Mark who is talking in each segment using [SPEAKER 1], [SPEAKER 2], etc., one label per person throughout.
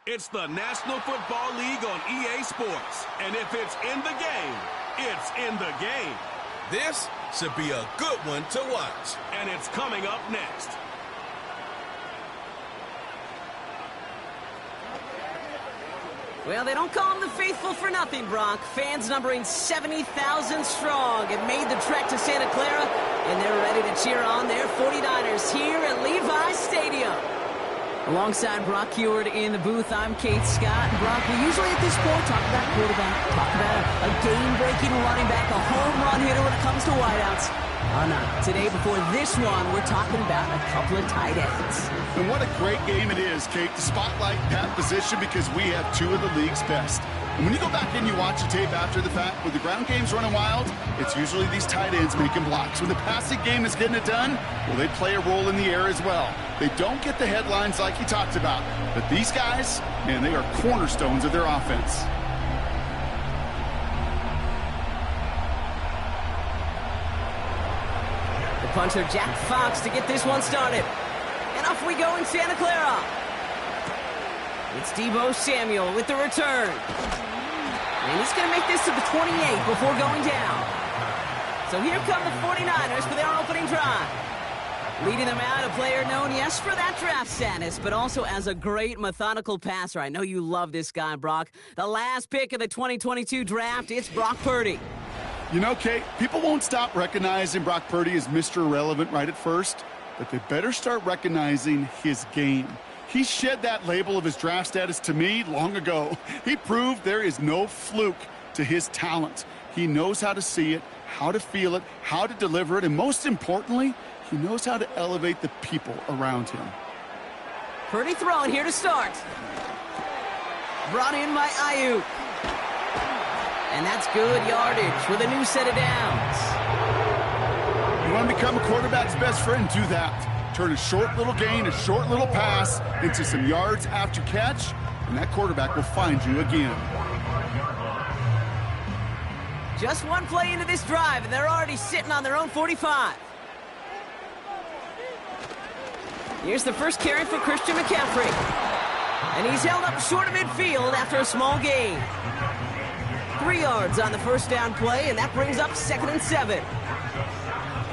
[SPEAKER 1] It's the National Football League on EA Sports. And if it's in the game, it's in the game.
[SPEAKER 2] This should be a good one to watch.
[SPEAKER 1] And it's coming up next.
[SPEAKER 3] Well, they don't call them the faithful for nothing, Brock. Fans numbering 70,000 strong have made the trek to Santa Clara, and they're ready to cheer on their 49ers here at Levi's Stadium. Alongside Brock Heward in the booth, I'm Kate Scott. Brock, we usually at this point talk about quarterback, talk about a game-breaking running back, a home run hitter when it comes to wideouts. Oh, no. Today, before this one, we're talking about a couple of tight ends.
[SPEAKER 4] And what a great game it is, Kate, to spotlight that position because we have two of the league's best. And when you go back and you watch the tape after the fact, when the ground game's running wild, it's usually these tight ends making blocks. When the passing game is getting it done, well, they play a role in the air as well. They don't get the headlines like you talked about, but these guys, man, they are cornerstones of their offense.
[SPEAKER 3] The punter, Jack Fox, to get this one started. And off we go in Santa Clara. It's Deebo Samuel with the return. And he's going to make this to the 28 before going down. So here come the 49ers for their opening drive. Leading them out, a player known, yes, for that draft status, but also as a great methodical passer. I know you love this guy, Brock. The last pick of the 2022 draft, it's Brock Purdy.
[SPEAKER 4] You know, Kate, people won't stop recognizing Brock Purdy as Mr. Irrelevant right at first, but they better start recognizing his game. He shed that label of his draft status to me long ago. He proved there is no fluke to his talent. He knows how to see it, how to feel it, how to deliver it, and most importantly, he knows how to elevate the people around him.
[SPEAKER 3] Purdy throwing here to start. Brought in by Ayuk. And that's good yardage with a new set of downs.
[SPEAKER 4] You want to become a quarterback's best friend? Do that. Turn a short little gain, a short little pass into some yards after catch, and that quarterback will find you again.
[SPEAKER 3] Just one play into this drive, and they're already sitting on their own 45. Here's the first carry for Christian McCaffrey. And he's held up short of midfield after a small gain. 3 yards on the first down play, and that brings up 2nd and 7.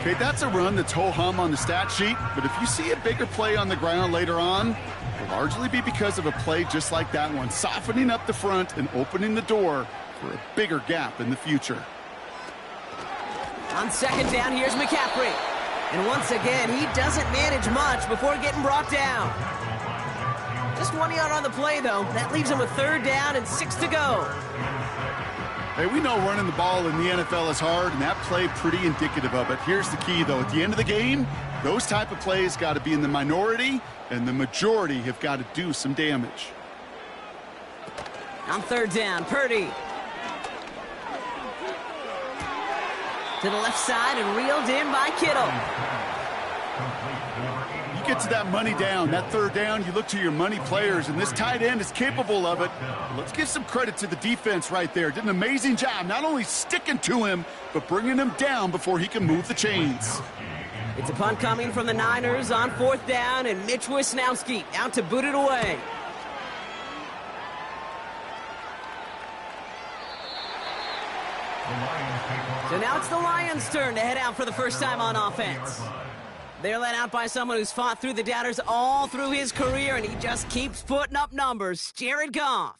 [SPEAKER 4] Okay, that's a run that's ho-hum on the stat sheet, but if you see a bigger play on the ground later on, it'll largely be because of a play just like that one, softening up the front and opening the door for a bigger gap in the future.
[SPEAKER 3] On 2nd down, here's McCaffrey. And once again, he doesn't manage much before getting brought down. Just 1 yard on the play, though. That leaves him with 3rd down and 6 to go.
[SPEAKER 4] Hey, we know running the ball in the NFL is hard, and that play pretty indicative of it. Here's the key, though. At the end of the game, those type of plays got to be in the minority, and the majority have got to do some damage.
[SPEAKER 3] On 3rd down, Purdy. To the left side and reeled in by Kittle.
[SPEAKER 4] You get to that money down, that 3rd down, you look to your money players, and this tight end is capable of it. Let's give some credit to the defense right there. Did an amazing job, not only sticking to him, but bringing him down before he can move the chains.
[SPEAKER 3] It's a punt coming from the Niners on 4th down, and Mitch Wisnowski out to boot it away. So now it's the Lions' turn to head out for the first time on offense. They're led out by someone who's fought through the doubters all through his career, and he just keeps putting up numbers. Jared Goff.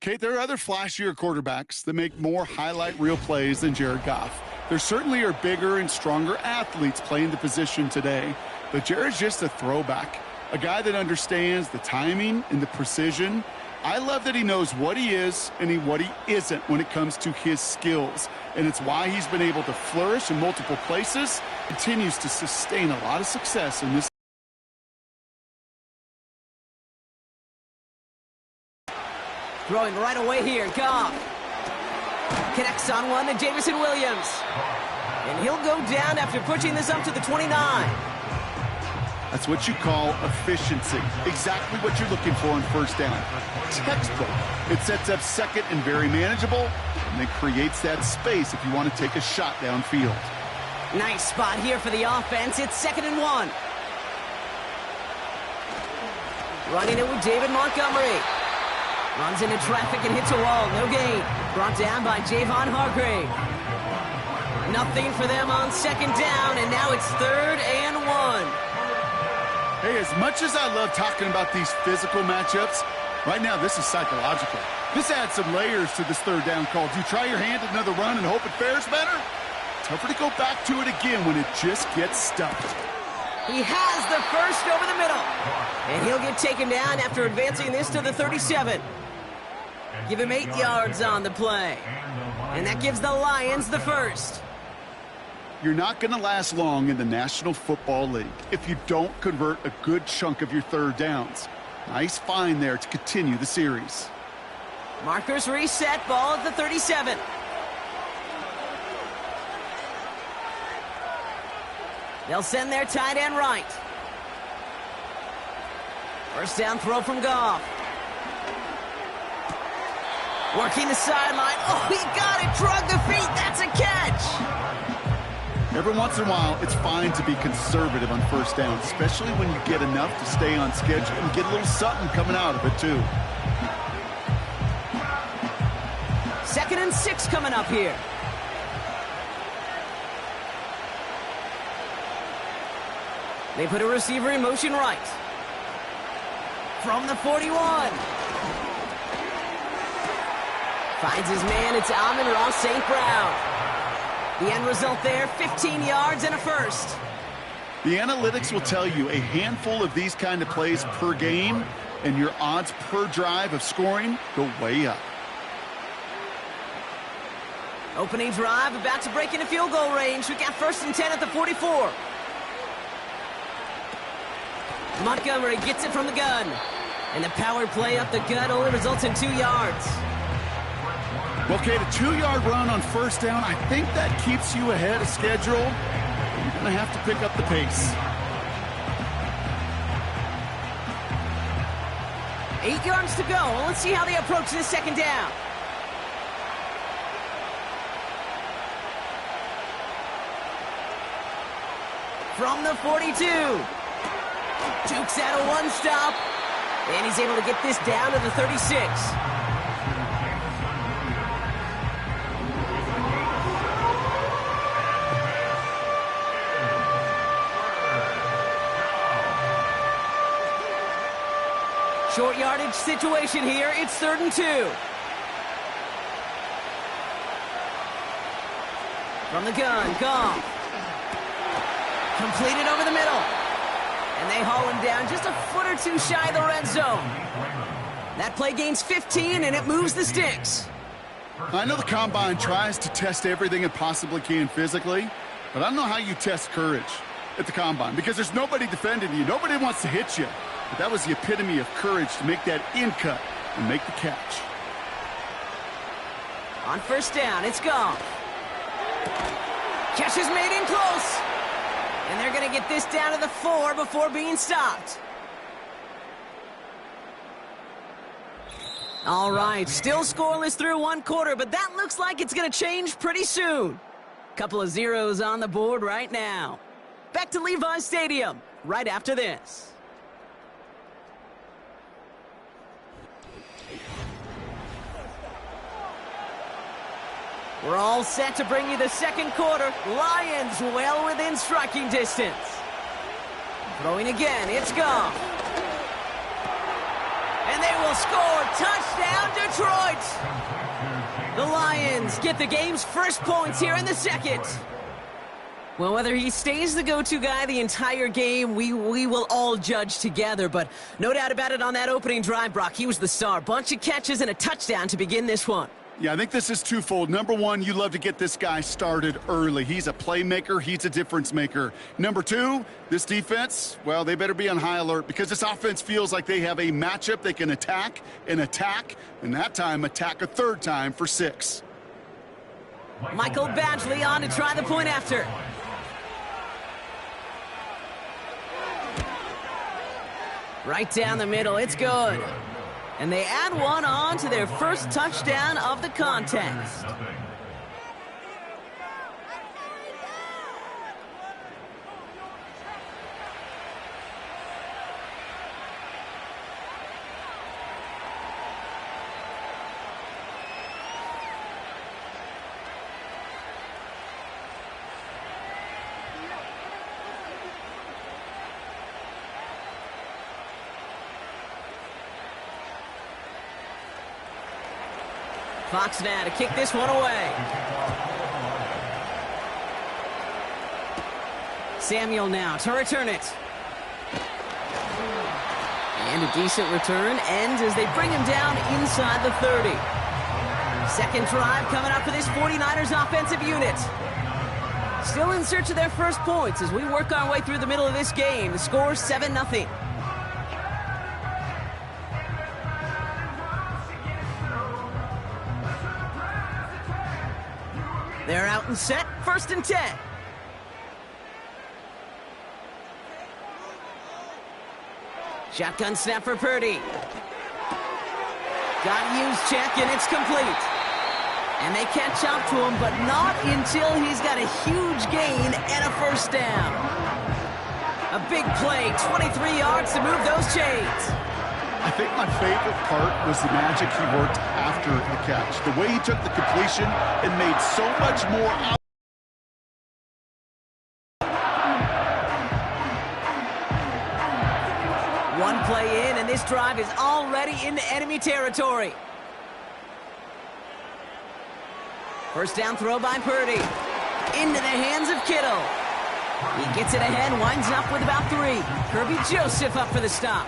[SPEAKER 4] Kate, there are other flashier quarterbacks that make more highlight reel plays than Jared Goff. There certainly are bigger and stronger athletes playing the position today, but Jared's just a throwback, a guy that understands the timing and the precision. I love that he knows what he is and what he isn't when it comes to his skills. And it's why he's been able to flourish in multiple places, continues to sustain a lot of success in this.
[SPEAKER 3] Throwing right away here, Goff. Connects on one to Jameson Williams. And he'll go down after pushing this up to the 29.
[SPEAKER 4] That's what you call efficiency. Exactly what you're looking for in 1st down. Textbook. It sets up 2nd and very manageable, and then creates that space if you want to take a shot downfield.
[SPEAKER 3] Nice spot here for the offense. It's 2nd and 1. Running it with David Montgomery. Runs into traffic and hits a wall. No gain. Brought down by Javon Hargrave. Nothing for them on second down, and now it's 3rd and 1.
[SPEAKER 4] Hey, as much as I love talking about these physical matchups, right now this is psychological. This adds some layers to this 3rd down call. Do you try your hand at another run and hope it fares better? Tougher to go back to it again when it just gets stuffed.
[SPEAKER 3] He has the first over the middle. And he'll get taken down after advancing this to the 37. Give him 8 yards on the play. And that gives the Lions the first.
[SPEAKER 4] You're not going to last long in the National Football League if you don't convert a good chunk of your 3rd downs. Nice find there to continue the series.
[SPEAKER 3] Markers reset, ball at the 37. They'll send their tight end right. First down throw from Goff. Working the sideline. Oh, he got it. Drug the feet. That's a catch.
[SPEAKER 4] Every once in a while, it's fine to be conservative on first down, especially when you get enough to stay on schedule and get a little something coming out of it, too.
[SPEAKER 3] 2nd and 6 coming up here. They put a receiver in motion right. From the 41. Finds his man. It's Amon-Ra St. Brown. The end result there, 15 yards and a first.
[SPEAKER 4] The analytics will tell you a handful of these kind of plays per game, and your odds per drive of scoring go way up.
[SPEAKER 3] Opening drive, about to break into field goal range. We got 1st and 10 at the 44. Montgomery gets it from the gun. And the power play up the gut only results in 2 yards.
[SPEAKER 4] Well, Kate, a 2-yard run on first down, I think that keeps you ahead of schedule. You're going to have to pick up the pace.
[SPEAKER 3] 8 yards to go. Let's see how they approach this 2nd down. From the 42. Jukes out a one-stop. And he's able to get this down to the 36. Short yardage situation here. It's 3rd and 2. From the gun, Goff. Completed over the middle. And they haul him down just a foot or two shy of the red zone. That play gains 15, and it moves the sticks.
[SPEAKER 4] I know the Combine tries to test everything it possibly can physically, but I don't know how you test courage at the Combine because there's nobody defending you. Nobody wants to hit you. But that was the epitome of courage to make that in cut and make the catch.
[SPEAKER 3] On first down, it's Goff. Catch is made in close. And they're going to get this down to the 4 before being stopped. All right, still scoreless through 1 quarter, but that looks like it's going to change pretty soon. Couple of zeros on the board right now. Back to Levi's Stadium right after this. We're all set to bring you the 2nd quarter. Lions well within striking distance. Throwing again, it's Goff. And they will score. Touchdown, Detroit. The Lions get the game's first points here in the 2nd. Well, whether he stays the go-to guy the entire game, we will all judge together. But no doubt about it on that opening drive, Brock. He was the star. Bunch of catches and a touchdown to begin this one.
[SPEAKER 4] Yeah, I think this is twofold. Number one, you love to get this guy started early. He's a playmaker. He's a difference maker. Number two, this defense, well, they better be on high alert because this offense feels like they have a matchup they can attack, and that time attack a 3rd time for 6.
[SPEAKER 3] Michael Badgley on to try the point after. Right down the middle, it's good. And they add one on to their first touchdown of the contest. Fox now to kick this one away. Samuel now to return it. And a decent return ends as they bring him down inside the 30. Second drive coming up for this 49ers offensive unit. Still in search of their first points as we work our way through the middle of this game. The score 7-0. They're out and set, 1st and 10. Shotgun snap for Purdy. Got used check, and it's complete. And they catch up to him, but not until he's got a huge gain and a first down. A big play, 23 yards to move those chains.
[SPEAKER 4] I think my favorite part was the magic he worked after the catch. The way he took the completion and made so much more out.
[SPEAKER 3] One play in, and this drive is already into enemy territory. First down throw by Purdy. Into the hands of Kittle. He gets it ahead, winds up with about 3. Kirby Joseph up for the stop.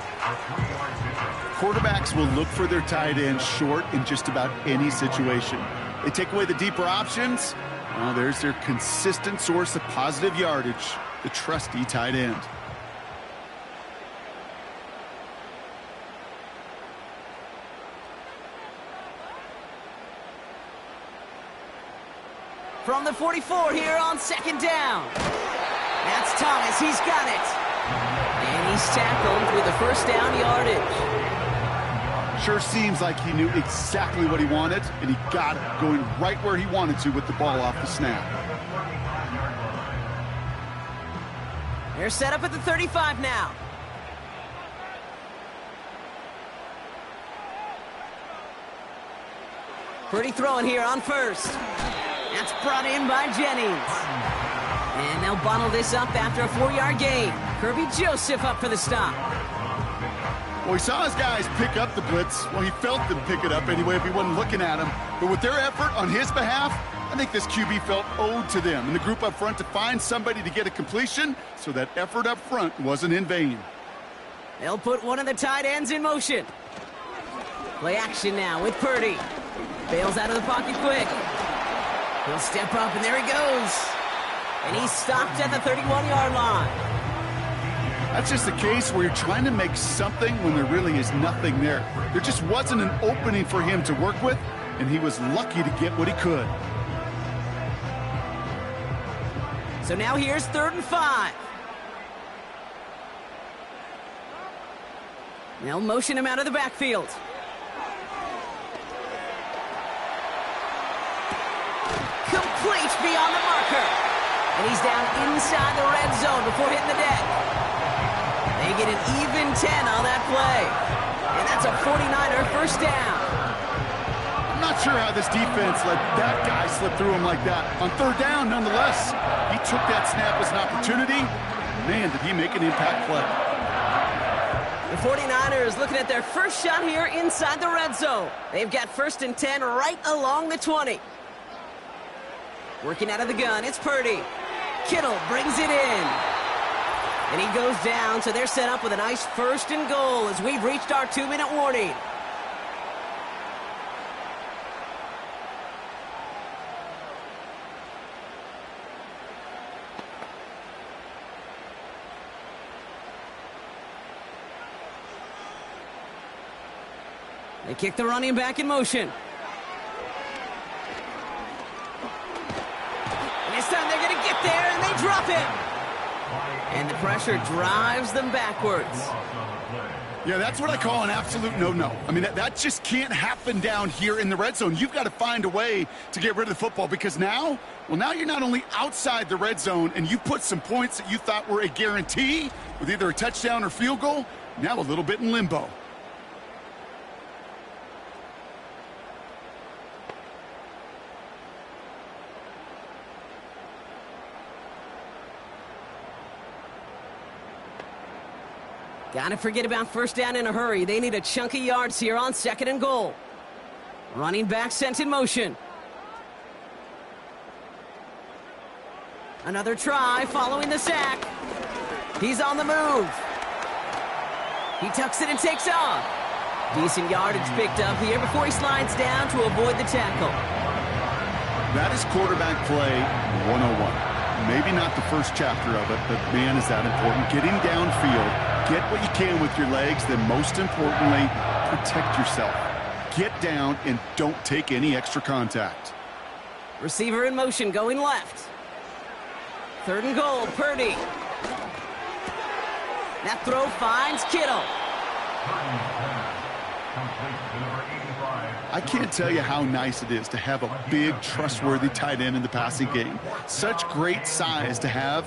[SPEAKER 4] Quarterbacks will look for their tight end short in just about any situation. They take away the deeper options. Well, there's their consistent source of positive yardage, the trusty tight end.
[SPEAKER 3] From the 44 here on 2nd down. That's Thomas, he's got it. And he's tackled with the first down yardage.
[SPEAKER 4] Sure seems like he knew exactly what he wanted, and he got it, going right where he wanted to with the ball off the snap.
[SPEAKER 3] They're set up at the 35 now. Purdy throwing here on 1st. That's brought in by Jennings. And they'll bottle this up after a 4-yard gain. Kirby Joseph up for the stop.
[SPEAKER 4] Well, he saw his guys pick up the blitz. Well, he felt them pick it up anyway if he wasn't looking at him. But with their effort on his behalf, I think this QB felt owed to them and the group up front to find somebody to get a completion, so that effort up front wasn't in vain.
[SPEAKER 3] They'll put one of the tight ends in motion. Play action now with Purdy. Bails out of the pocket quick. He'll step up, and there he goes. And he's stopped at the 31-yard line.
[SPEAKER 4] That's just a case where you're trying to make something when there really is nothing there. There just wasn't an opening for him to work with, and he was lucky to get what he could.
[SPEAKER 3] So now here's 3rd and 5. They'll motion him out of the backfield. Complete beyond the marker. And he's down inside the red zone before hitting the deck. They get an even 10 on that play. And that's a 49er first down.
[SPEAKER 4] I'm not sure how this defense let that guy slip through him like that. On 3rd down, nonetheless, he took that snap as an opportunity. Man, did he make an impact play.
[SPEAKER 3] The 49ers looking at their first shot here inside the red zone. They've got 1st and 10 right along the 20. Working out of the gun, it's Purdy. Kittle brings it in. And he goes down, so they're set up with a nice 1st and goal as we've reached our 2-minute warning. They kick the running back in motion. This time they're going to get there, and they drop him. And the pressure drives them backwards.
[SPEAKER 4] Yeah, that's what I call an absolute no-no. I mean, that just can't happen down here in the red zone. You've got to find a way to get rid of the football, because now you're not only outside the red zone, and you put some points that you thought were a guarantee with either a touchdown or field goal, now a little bit in limbo.
[SPEAKER 3] Gotta forget about first down in a hurry. They need a chunk of yards here on 2nd and goal. Running back sent in motion. Another try following the sack. He's on the move. He tucks it and takes off. Decent yardage picked up here before he slides down to avoid the tackle.
[SPEAKER 4] That is quarterback play 101. Maybe not the first chapter of it, but man, is that important. Getting downfield, get what you can with your legs, then most importantly, protect yourself. Get down and don't take any extra contact.
[SPEAKER 3] Receiver in motion going left. 3rd and goal, Purdy. That throw finds Kittle.
[SPEAKER 4] I can't tell you how nice it is to have a big, trustworthy tight end in the passing game. Such great size to have,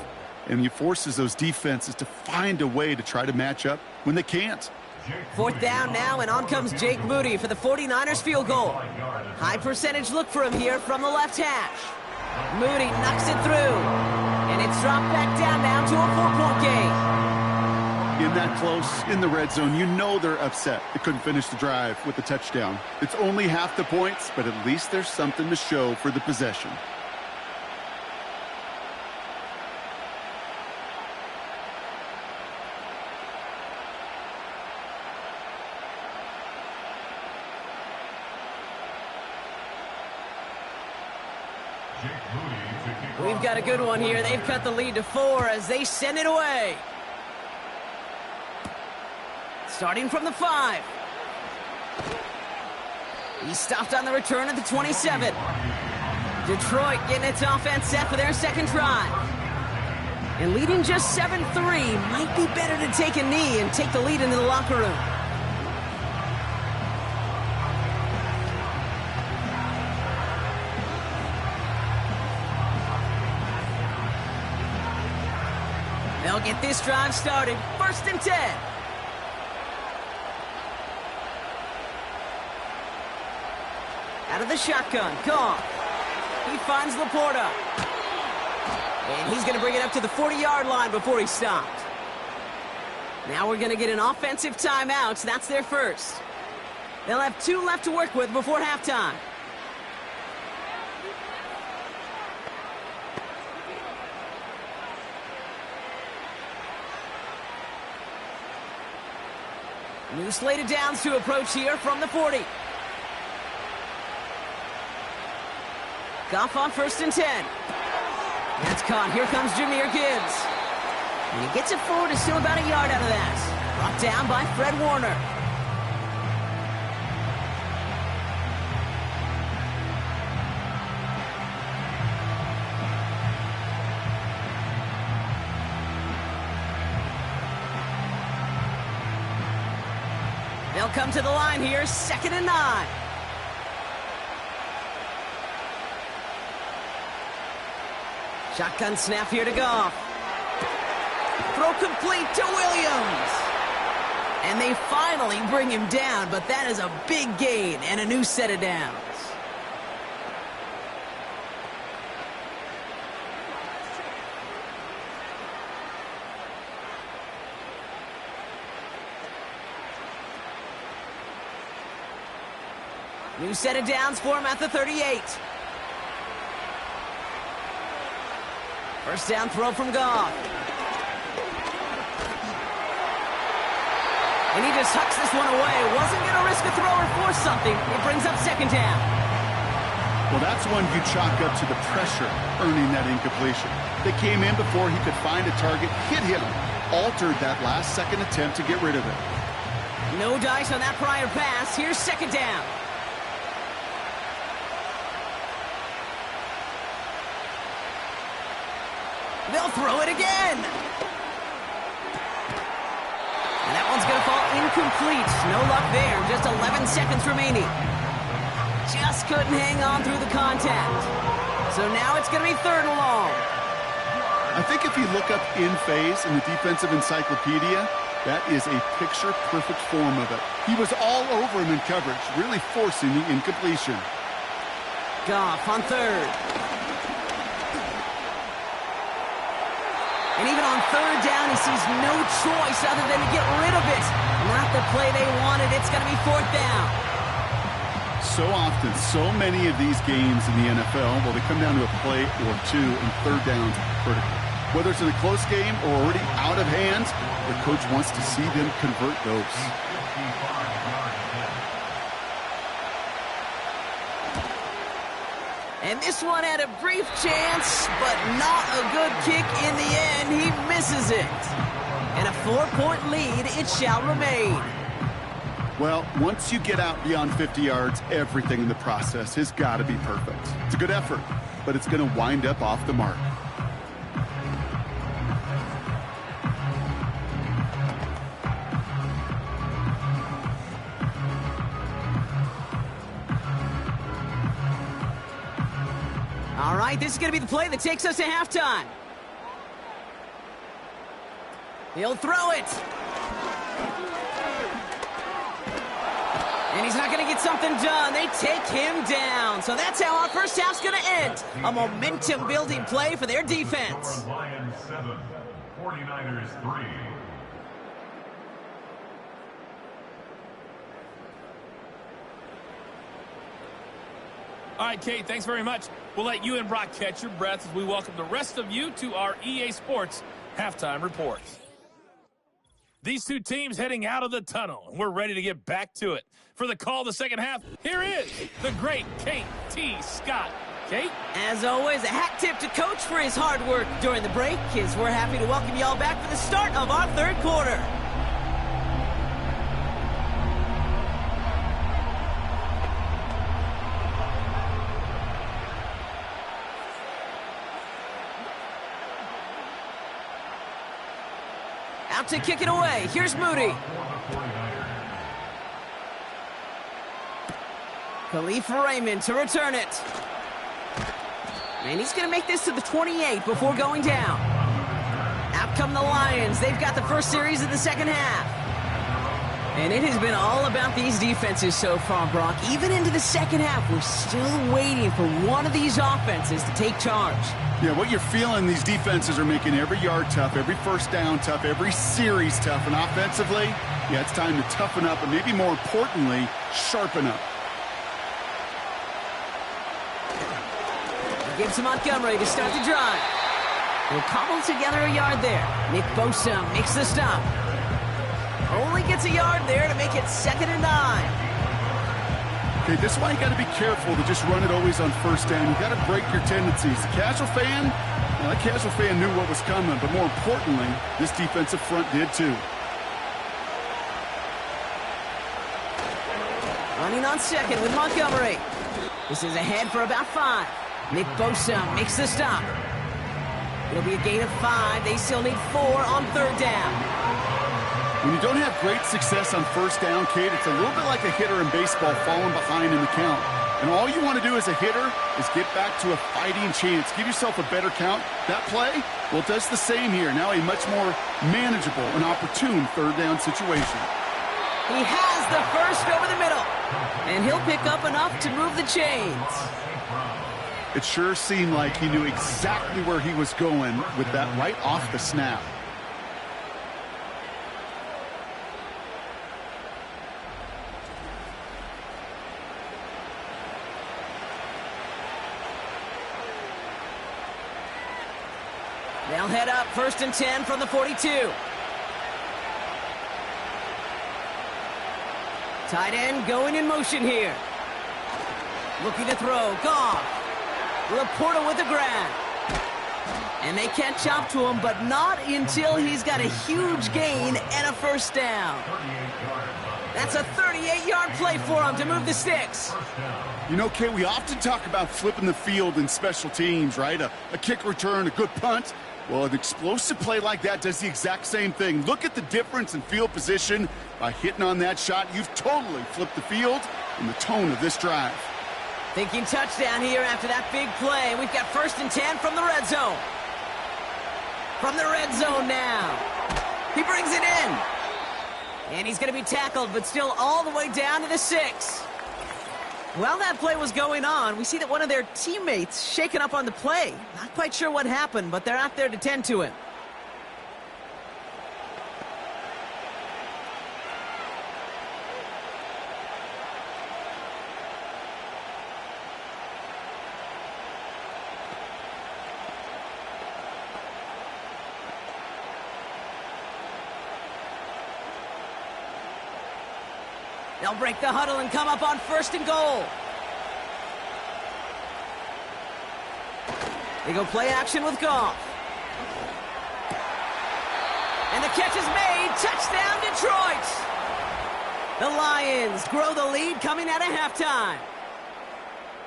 [SPEAKER 4] and it forces those defenses to find a way to try to match up when they can't.
[SPEAKER 3] 4th down now, and on comes Jake Moody for the 49ers field goal. High percentage look for him here from the left hash. Moody knocks it through, and it's dropped back down now to a 4-point game.
[SPEAKER 4] In that close, in the red zone, you know they're upset. They couldn't finish the drive with the touchdown. It's only half the points, but at least there's something to show for the possession.
[SPEAKER 3] We've got a good one here. They've cut the lead to 4 as they send it away. Starting from the 5. He stopped on the return at the 27. Detroit getting its offense set for their second drive. And leading just 7-3, might be better to take a knee and take the lead into the locker room. They'll get this drive started. 1st and 10. Out of the shotgun, Goff. He finds Laporta. And he's going to bring it up to the 40-yard line before he stopped. Now we're going to get an offensive timeout. That's their first. They'll have 2 left to work with before halftime. New slate of downs to approach here from the 40. Goff on 1st and 10. That's caught. Here comes Jahmyr Gibbs. And he gets it forward. Is still about a yard out of that. Brought down by Fred Warner. They'll come to the line here. 2nd and 9. Shotgun snap here to Goff. Throw complete to Williams. And they finally bring him down, but that is a big gain and a new set of downs. New set of downs for him at the 38. 1st down throw from Goff. And he just hucks this one away. Wasn't going to risk a throw or force something. It brings up 2nd down.
[SPEAKER 4] Well, that's one you chalk up to the pressure earning that incompletion. They came in before he could find a target, hit him, altered that last-second attempt to get rid of it.
[SPEAKER 3] No dice on that prior pass. Here's 2nd down. They'll throw it again. And that one's going to fall incomplete. No luck there. Just 11 seconds remaining. Just couldn't hang on through the contact. So now it's going to be 3rd and long.
[SPEAKER 4] I think if you look up in phase in the defensive encyclopedia, that is a picture-perfect form of it. He was all over him in coverage, really forcing the incompletion.
[SPEAKER 3] Goff on 3rd. And even on 3rd down, he sees no choice other than to get rid of it. Not the play they wanted. It's going to be 4th down.
[SPEAKER 4] so often, so many of these games in the NFL, well, they come down to a play or two, and third downs are critical. Whether it's in a close game or already out of hand, the coach wants to see them convert those.
[SPEAKER 3] And this one had a brief chance, but not a good kick in the end. He misses it. And a 4-point lead, it shall remain.
[SPEAKER 4] Well, once you get out beyond 50 yards, everything in the process has got to be perfect. It's a good effort, but it's going to wind up off the mark.
[SPEAKER 3] All right, this is going to be the play that takes us to halftime. He'll throw it. And he's not going to get something done. They take him down. So that's how our first half's going to end. A momentum-building play for their defense.
[SPEAKER 5] Lions 7, 49ers 3.
[SPEAKER 6] All right, Kate, thanks very much. We'll let you and Brock catch your breath as we welcome the rest of you to our EA Sports Halftime Report. These two teams heading out of the tunnel, and we're ready to get back to it. For the call of the second half, here is the great Kate T. Scott. Kate?
[SPEAKER 3] As always, a hat tip to Coach for his hard work during the break, as we're happy to welcome y'all back for the start of our third quarter. Out to kick it away. Here's Moody. Khalif Raymond to return it. And he's going to make this to the 28 before going down. Out come the Lions. They've got the first series of the second half. And it has been all about these defenses so far, Brock. Even into the second half, we're still waiting for one of these offenses to take charge.
[SPEAKER 4] Yeah, what you're feeling, these defenses are making every yard tough, every first down tough, every series tough. And offensively, yeah, it's time to toughen up, and maybe more importantly, sharpen up.
[SPEAKER 3] He gives to Montgomery to start the drive. He'll cobble together a yard there. Nick Bosa makes the stop. Only gets a yard there to make it 2nd and 9.
[SPEAKER 4] Okay, this is why you got to be careful to just run it always on first down. You got to break your tendencies. The casual fan, well, that casual fan knew what was coming, but more importantly, this defensive front did too.
[SPEAKER 3] Running on second with Montgomery. This is ahead for about 5. Nick Bosa makes the stop. It'll be a gain of 5. They still need 4 on third down.
[SPEAKER 4] When you don't have great success on first down, Kate, it's a little bit like a hitter in baseball falling behind in the count. And all you want to do as a hitter is get back to a fighting chance. Give yourself a better count. That play, well, it does the same here. Now a much more manageable and opportune third down situation.
[SPEAKER 3] He has the first over the middle. And he'll pick up enough to move the chains.
[SPEAKER 4] It sure seemed like he knew exactly where he was going with that right off the snap.
[SPEAKER 3] They'll head up 1st and 10 from the 42. Tight end going in motion here. Looking to throw. Goff. Laporta with the grab. And they can't chop to him, but not until he's got a huge gain and a first down. That's a 38-yard play for him to move the sticks.
[SPEAKER 4] You know, Kay, we often talk about flipping the field in special teams, right? A kick return, a good punt. Well, an explosive play like that does the exact same thing. Look at the difference in field position. By hitting on that shot, you've totally flipped the field and the tone of this drive.
[SPEAKER 3] Thinking touchdown here after that big play. We've got 1st and 10 from the red zone. From the red zone now. He brings it in. And he's going to be tackled, but still all the way down to the 6. While that play was going on, we see that one of their teammates shaken up on the play. Not quite sure what happened, but they're out there to tend to it. They'll break the huddle and come up on 1st and goal. They go play action with Goff. And the catch is made. Touchdown, Detroit. The Lions grow the lead coming out of halftime.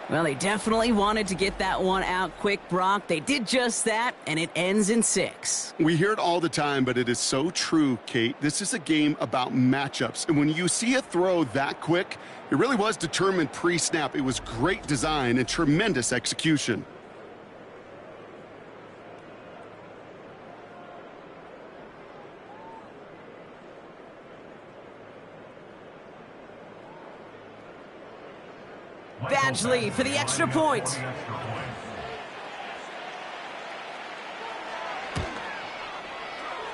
[SPEAKER 3] Well, they definitely wanted to get that one out quick, Brock. They did just that, and it ends in 6.
[SPEAKER 4] We hear it all the time, but it is so true, Kate. This is a game about matchups. And when you see a throw that quick, it really was determined pre-snap. It was great design and tremendous execution.
[SPEAKER 3] Badgley for the extra point.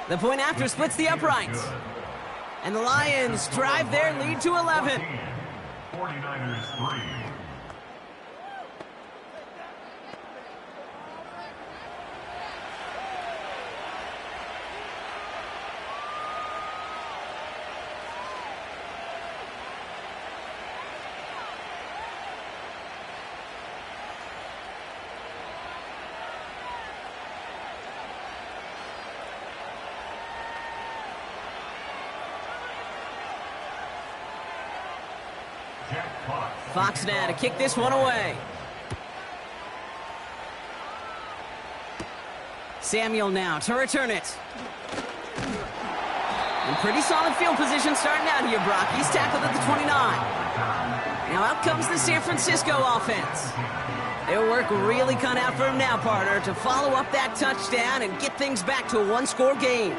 [SPEAKER 3] The point after splits the uprights. And the Lions drive their lead to 11.
[SPEAKER 5] 49ers 3.
[SPEAKER 3] Fox now to kick this one away. Samuel now to return it. In pretty solid field position starting out here, Brock. He's tackled at the 29. Now out comes the San Francisco offense. Their work really cut out for him now, partner, to follow up that touchdown and get things back to a one-score game.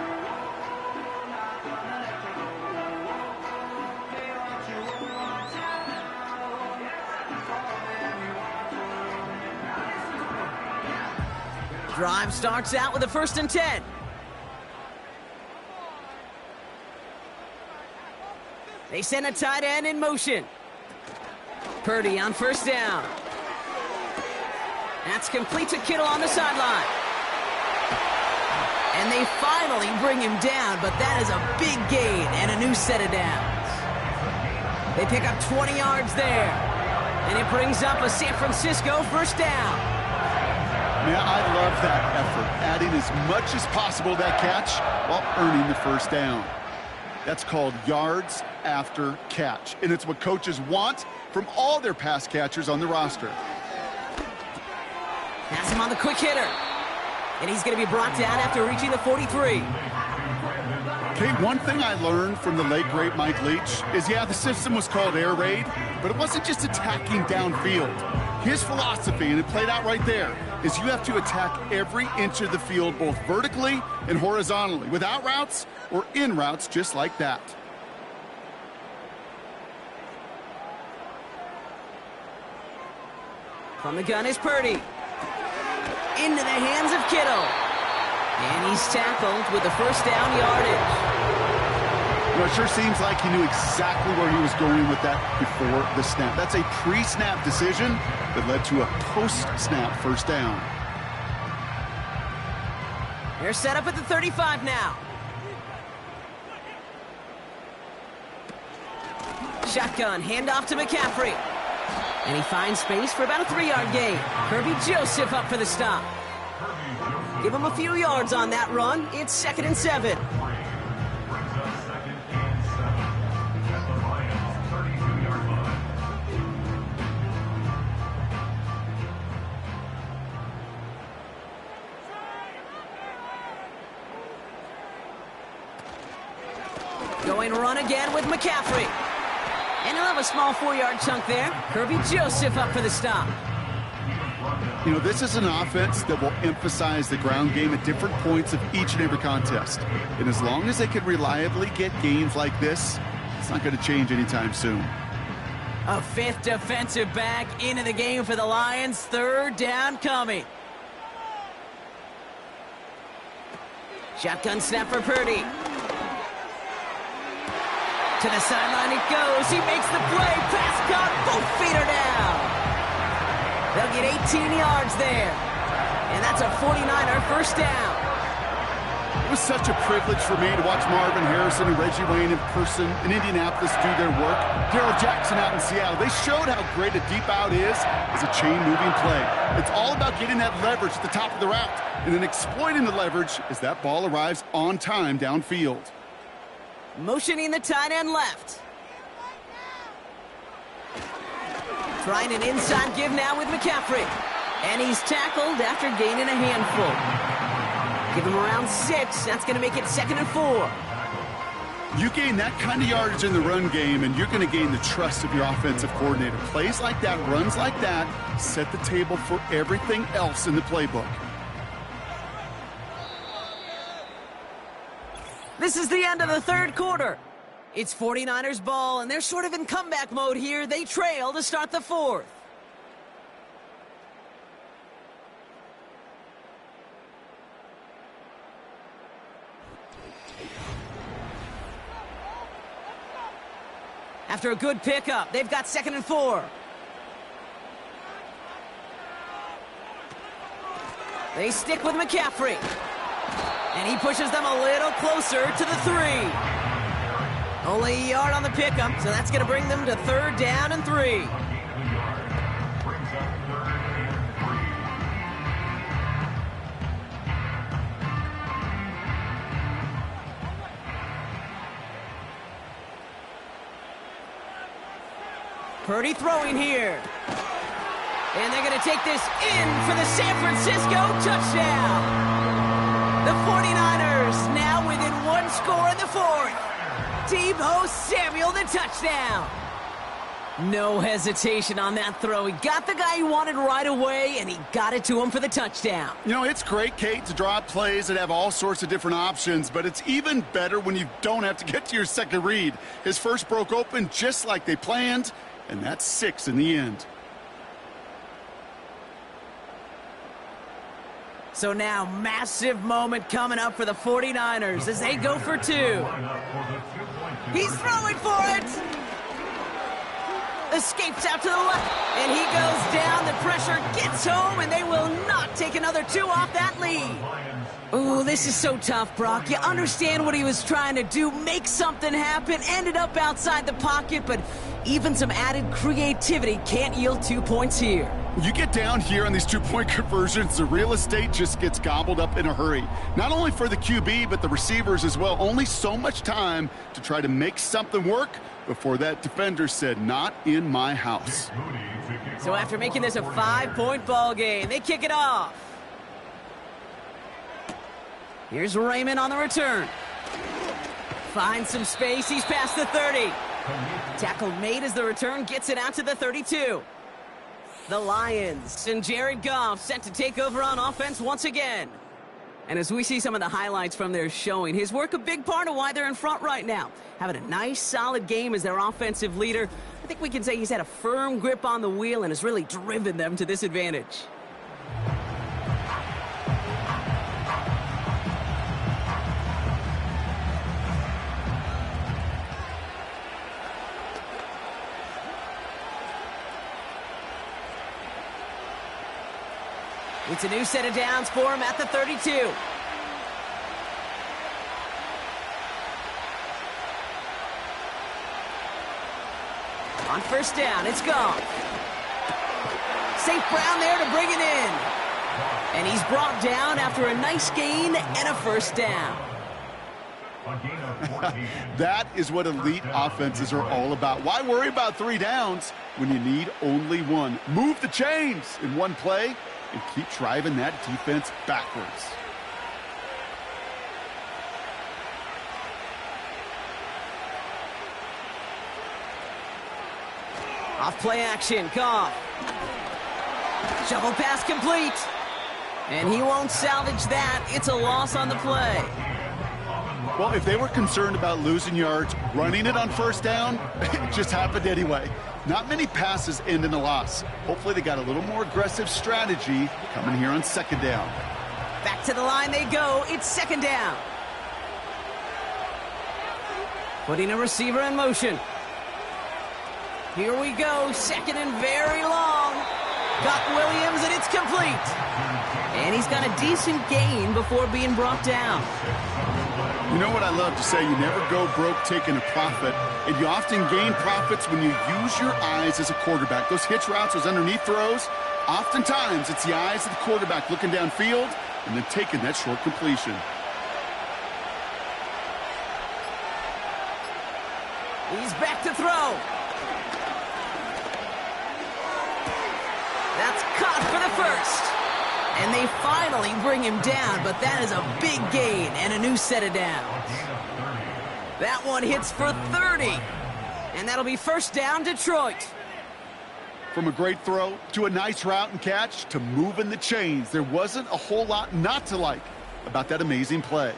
[SPEAKER 3] Drive starts out with a 1st and 10. They send a tight end in motion. Purdy on 1st down. That's complete to Kittle on the sideline. And they finally bring him down, but that is a big gain and a new set of downs. They pick up 20 yards there. And it brings up a San Francisco 1st down.
[SPEAKER 4] Man, I love that effort, adding as much as possible to that catch while earning the 1st down. That's called yards after catch, and it's what coaches want from all their pass catchers on the roster.
[SPEAKER 3] Pass him on the quick hitter, and he's going to be brought down after reaching the 43.
[SPEAKER 4] Okay, one thing I learned from the late, great Mike Leach is, yeah, the system was called air raid, but it wasn't just attacking downfield. His philosophy, and it played out right there, is you have to attack every inch of the field, both vertically and horizontally, without routes or in routes, just like that.
[SPEAKER 3] From the gun is Purdy. Into the hands of Kittle. And he's tackled with the 1st down yardage.
[SPEAKER 4] You know, it sure seems like he knew exactly where he was going with that before the snap. That's a pre-snap decision that led to a post-snap 1st down.
[SPEAKER 3] They're set up at the 35 now. Shotgun, handoff to McCaffrey. And he finds space for about a 3-yard gain. Kirby Joseph up for the stop. Give him a few yards on that run. It's 2nd and 7. Going run again with McCaffrey. And he'll have a small 4-yard chunk there. Kirby Joseph up for the stop.
[SPEAKER 4] You know, this is an offense that will emphasize the ground game at different points of each and every contest. And as long as they can reliably get gains like this, it's not going to change anytime soon.
[SPEAKER 3] A 5th defensive back into the game for the Lions. 3rd down coming. Shotgun snap for Purdy. To the sideline it goes. He makes the play. Pass caught. Both feet are down. They'll get 18 yards there. And that's a 49er 1st down.
[SPEAKER 4] It was such a privilege for me to watch Marvin Harrison and Reggie Wayne in person in Indianapolis do their work. Darrell Jackson out in Seattle. They showed how great a deep out is as a chain-moving play. It's all about getting that leverage at the top of the route and then exploiting the leverage as that ball arrives on time downfield.
[SPEAKER 3] Motioning the tight end left. Trying an inside give now with McCaffrey. And he's tackled after gaining a handful. Give him around 6. That's going to make it 2nd and 4.
[SPEAKER 4] You gain that kind of yardage in the run game, and you're going to gain the trust of your offensive coordinator. Plays like that, runs like that, set the table for everything else in the playbook.
[SPEAKER 3] This is the end of the 3rd quarter. It's 49ers ball, and they're sort of in comeback mode here. They trail to start the 4th. After a good pickup, they've got 2nd and 4. They stick with McCaffrey. And he pushes them a little closer to the 3. Only a yard on the pickup, so that's going to bring them to 3rd down and 3. Purdy throwing here. And they're going to take this in for the San Francisco touchdown. The 49ers now within 1 score in the 4th. Deebo Samuel the touchdown. No hesitation on that throw. He got the guy he wanted right away, and he got it to him for the touchdown.
[SPEAKER 4] You know, it's great, Kate, to draw up plays that have all sorts of different options, but it's even better when you don't have to get to your second read. His first broke open just like they planned, and that's 6 in the end.
[SPEAKER 3] So now, massive moment coming up for the 49ers as they go for 2. He's throwing for it! Escapes out to the left, and he goes down. The pressure gets home, and they will not take another 2 off that lead. Ooh, this is so tough, Brock. You understand what he was trying to do, make something happen, ended up outside the pocket, but even some added creativity can't yield 2 points here.
[SPEAKER 4] You get down here on these 2-point conversions, the real estate just gets gobbled up in a hurry. Not only for the QB, but the receivers as well. Only so much time to try to make something work before that defender said, "Not in my house."
[SPEAKER 3] So after making this a 5-point ball game, they kick it off. Here's Raymond on the return. Finds some space. He's past the 30. Tackle made as the return gets it out to the 32. The Lions and Jared Goff set to take over on offense once again. And as we see some of the highlights from their showing, his work a big part of why they're in front right now. Having a nice, solid game as their offensive leader. I think we can say he's had a firm grip on the wheel and has really driven them to this advantage. It's a new set of downs for him at the 32. On 1st down, it's gone. St. Brown there to bring it in. And he's brought down after a nice gain and a 1st down.
[SPEAKER 4] That is what elite offenses are all about. Why worry about 3 downs when you need only 1? Move the chains in one play and keep driving that defense backwards.
[SPEAKER 3] Off play action, Goff. Shovel pass complete. And he won't salvage that. It's a loss on the play.
[SPEAKER 4] Well, if they were concerned about losing yards, running it on 1st down, it just happened anyway. Not many passes end in a loss. Hopefully they got a little more aggressive strategy coming here on 2nd down.
[SPEAKER 3] Back to the line they go. It's 2nd down. Putting a receiver in motion. Here we go. 2nd and very long. Got Williams, and it's complete. And he's got a decent gain before being brought down.
[SPEAKER 4] You know what I love to say? You never go broke taking a profit, and you often gain profits when you use your eyes as a quarterback. Those hitch routes, those underneath throws, oftentimes it's the eyes of the quarterback looking downfield and then taking that short completion.
[SPEAKER 3] He's back to throw. That's caught for the first. And they finally bring him down, but that is a big gain and a new set of downs. That one hits for 30. And that'll be first down, Detroit.
[SPEAKER 4] From a great throw to a nice route and catch to moving the chains, there wasn't a whole lot not to like about that amazing play.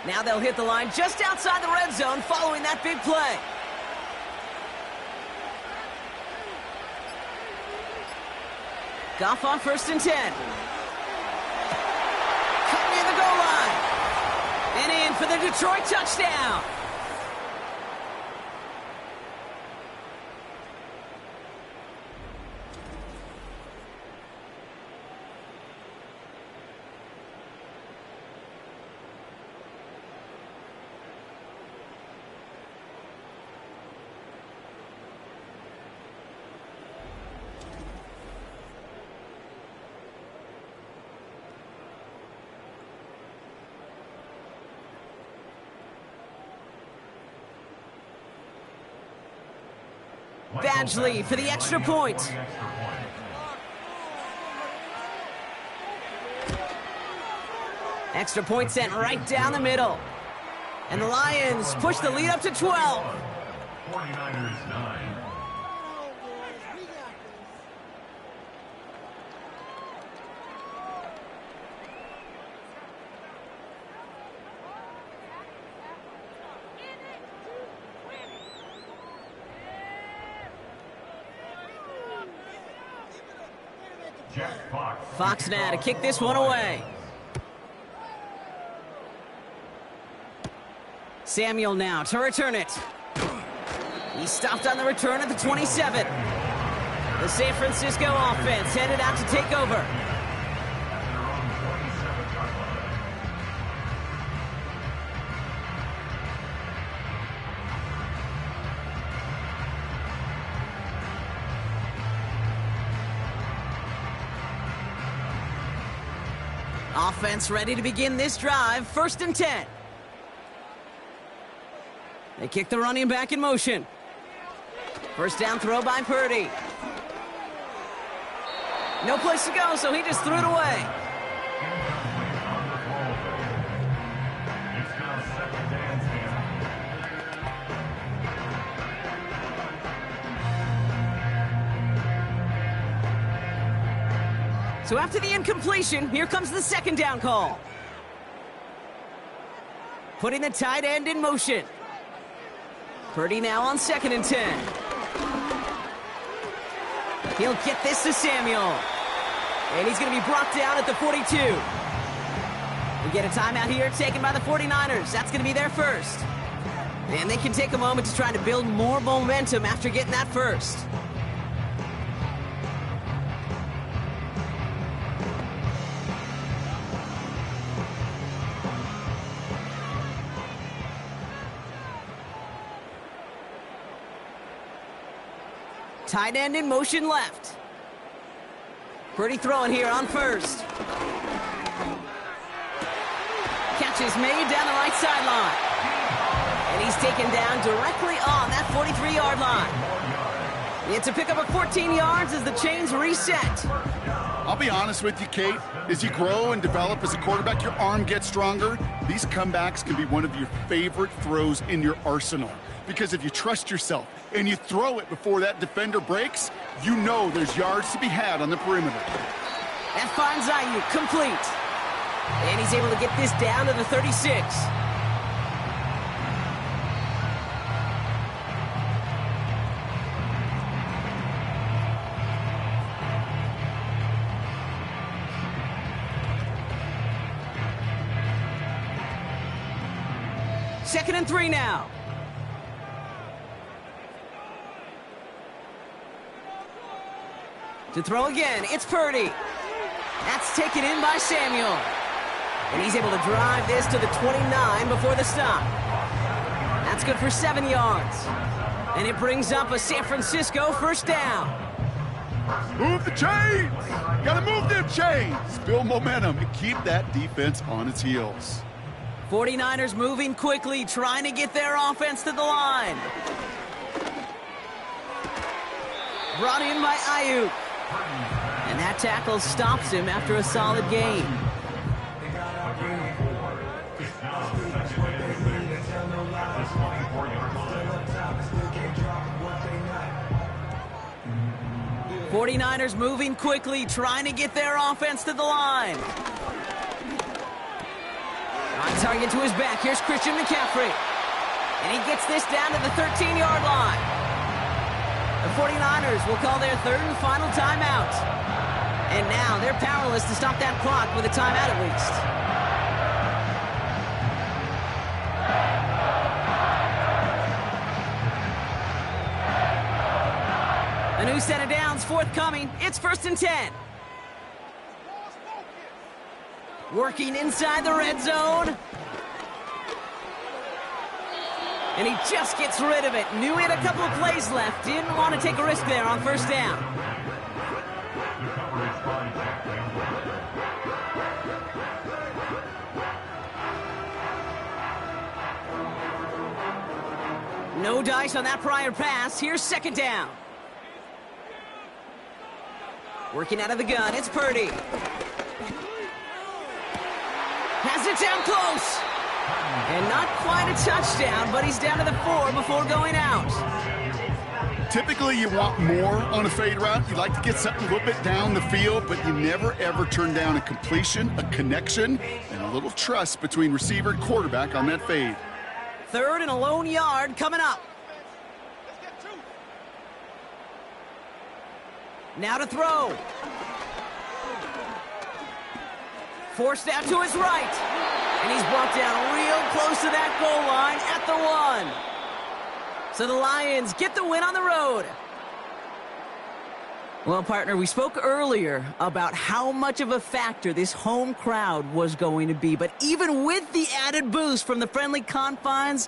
[SPEAKER 3] Now they'll hit the line just outside the red zone following that big play. Goff on 1st and 10. Cut near the goal line. And in for the Detroit touchdown. Badgley for the extra point. Extra point sent right down the middle. And the Lions push the lead up to 12.
[SPEAKER 5] 49ers 9.
[SPEAKER 3] Fox now to kick this one away. Samuel now to return it. He stopped on the return at the 27. The San Francisco offense headed out to take over. Offense ready to begin this drive. 1st and 10. They kick the running back in motion. First down throw by Purdy. No place to go, so he just threw it away.
[SPEAKER 5] It's now 2nd and 10.
[SPEAKER 3] So after the incompletion, here comes the 2nd down call. Putting the tight end in motion. Purdy now on 2nd and 10. He'll get this to Samuel. And he's going to be brought down at the 42. We get a timeout here taken by the 49ers. That's going to be their first. And they can take a moment to try to build more momentum after getting that first. Tight end in motion left. Purdy throwing here on 1st. Catch is made down the right sideline. And he's taken down directly on that 43-yard line. It's a pickup of 14 yards as the chains reset.
[SPEAKER 4] I'll be honest with you, Kate. As you grow and develop as a quarterback, your arm gets stronger. These comebacks can be one of your favorite throws in your arsenal. Because if you trust yourself and you throw it before that defender breaks, you know there's yards to be had on the perimeter.
[SPEAKER 3] That finds Ayuk complete. And he's able to get this down to the 36. Second and 3 now. To throw again, it's Purdy. That's taken in by Samuel. And he's able to drive this to the 29 before the stop. That's good for 7 yards. And it brings up a San Francisco first down.
[SPEAKER 4] Move the chains! Gotta move them chains! Build momentum and keep that defense on its heels.
[SPEAKER 3] 49ers moving quickly, trying to get their offense to the line. Brought in by Ayuk. And that tackle stops him after a solid gain. '49ers moving quickly, trying to get their offense to the line. On target to his back, here's Christian McCaffrey. And he gets this down to the 13-yard line. The 49ers will call their third and final timeout. And now they're powerless to stop that clock with a timeout at least. A new set of downs forthcoming. It's 1st and 10. Working inside the red zone. And he just gets rid of it. Knew he had a couple of plays left. Didn't want to take a risk there on first down. No dice on that prior pass. Here's second down. Working out of the gun, it's Purdy. Has it down close. And not quite a touchdown, but he's down to the 4 before going out.
[SPEAKER 4] Typically, you want more on a fade route. You like to get something a little bit down the field, but you never, ever turn down a completion, a connection, and a little trust between receiver and quarterback on that fade.
[SPEAKER 3] 3rd and a lone yard coming up. Now to throw. Forced out to his right. And he's brought down real close to that goal line at the 1. So the Lions get the win on the road. Well, partner, we spoke earlier about how much of a factor this home crowd was going to be. But even with the added boost from the friendly confines,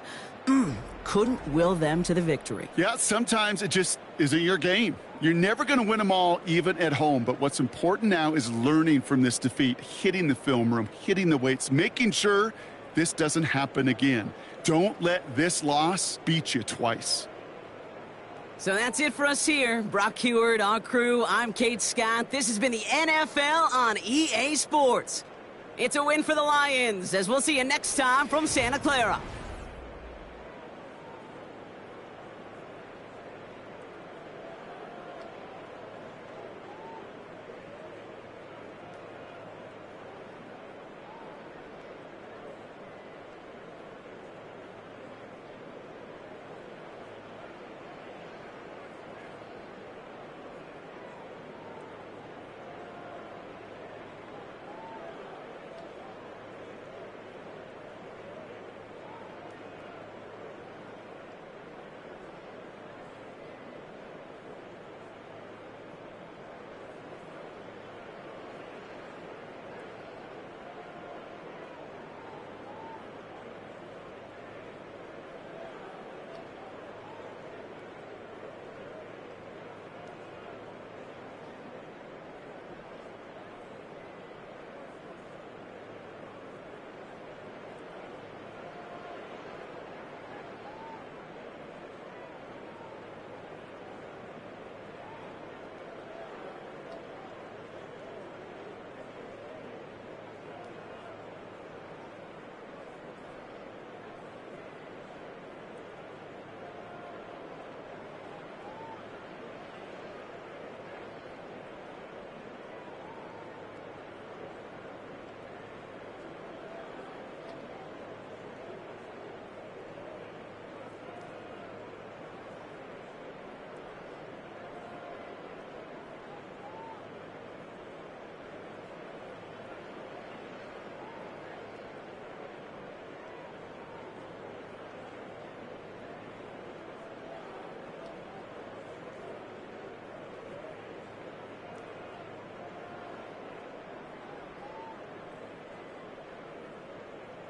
[SPEAKER 3] couldn't will them to the victory.
[SPEAKER 4] Yeah, sometimes it just isn't your game. You're never going to win them all, even at home. But what's important now is learning from this defeat, hitting the film room, hitting the weights, making sure this doesn't happen again. Don't let this loss beat you twice.
[SPEAKER 3] So that's it for us here. Brock Heward, our crew, I'm Kate Scott. This has been the NFL on EA Sports. It's a win for the Lions, as we'll see you next time from Santa Clara.